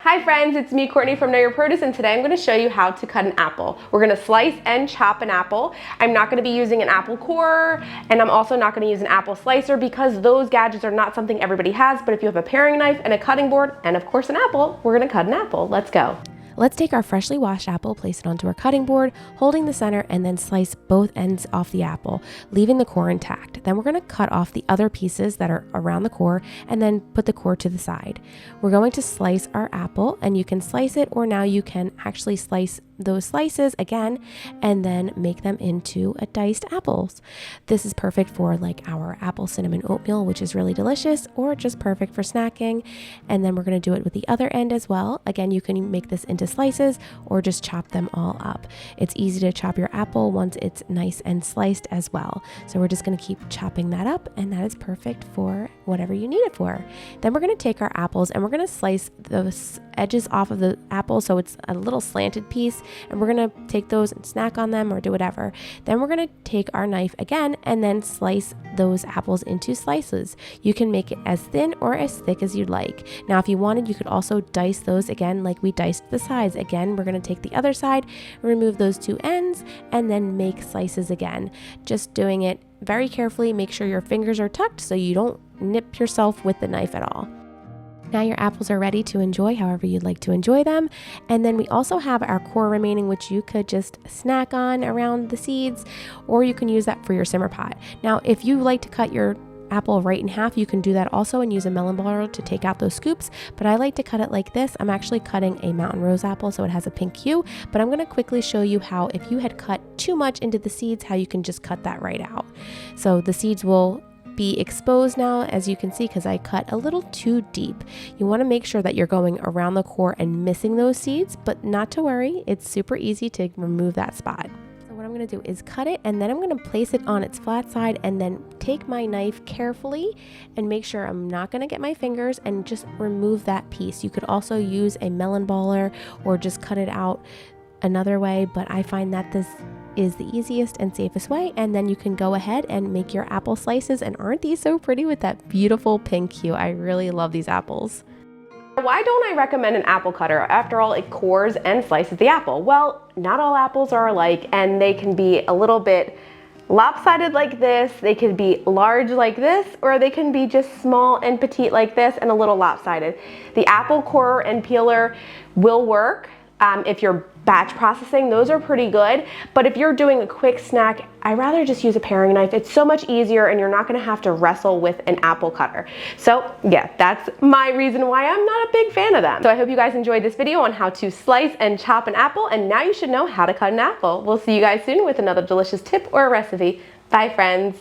Hi friends, it's me, Courtney from Know Your Produce, and today I'm going to show you how to cut an apple. We're going to slice and chop an apple. I'm not going to be using an apple corer, and I'm also not going to use an apple slicer because those gadgets are not something everybody has, but if you have a paring knife and a cutting board, and of course an apple, we're going to cut an apple. Let's go. Let's take our freshly washed apple, place it onto our cutting board, holding the center, and then slice both ends off the apple, leaving the core intact. Then we're going to cut off the other pieces that are around the core and then put the core to the side. We're going to slice our apple, and you can slice it, or now you can actually slice those slices again and then make them into a diced apples. This is perfect for like our apple cinnamon oatmeal, which is really delicious, or just perfect for snacking. And then we're going to do it with the other end as well. Again, you can make this into slices or just chop them all up. It's easy to chop your apple once it's nice and sliced as well. So we're just going to keep chopping that up, and that is perfect for whatever you need it for. Then we're going to take our apples and we're going to slice those edges off of the apple so it's a little slanted piece, and we're going to take those and snack on them or do whatever. Then we're going to take our knife again and then slice those apples into slices. You can make it as thin or as thick as you'd like. Now if you wanted, you could also dice those again like we diced the sides. Again, we're going to take the other side, remove those two ends, and then make slices again. Just doing it very carefully. Make sure your fingers are tucked so you don't nip yourself with the knife at all. Now your apples are ready to enjoy however you'd like to enjoy them. And then we also have our core remaining, which you could just snack on around the seeds, or you can use that for your simmer pot. Now, if you like to cut your apple right in half, you can do that also and use a melon baller to take out those scoops, but I like to cut it like this. I'm actually cutting a mountain rose apple, so it has a pink hue, but I'm going to quickly show you how, if you had cut too much into the seeds, how you can just cut that right out. So the seeds will be exposed now, as you can see, because I cut a little too deep. You want to make sure that you're going around the core and missing those seeds, but not to worry, it's super easy to remove that spot. So what I'm going to do is cut it, and then I'm going to place it on its flat side and then take my knife carefully and make sure I'm not going to get my fingers and just remove that piece. You could also use a melon baller or just cut it out another way, but I find that this is the easiest and safest way. And then you can go ahead and make your apple slices. And aren't these so pretty with that beautiful pink hue? I really love these apples. Why don't I recommend an apple cutter? After all, it cores and slices the apple. Well, not all apples are alike, and they can be a little bit lopsided like this, they could be large like this, or they can be just small and petite like this and a little lopsided. The apple corer and peeler will work. If you're batch processing, those are pretty good. But if you're doing a quick snack, I'd rather just use a paring knife. It's so much easier, and you're not gonna have to wrestle with an apple cutter. So yeah, that's my reason why I'm not a big fan of them. So I hope you guys enjoyed this video on how to slice and chop an apple, and now you should know how to cut an apple. We'll see you guys soon with another delicious tip or a recipe. Bye friends.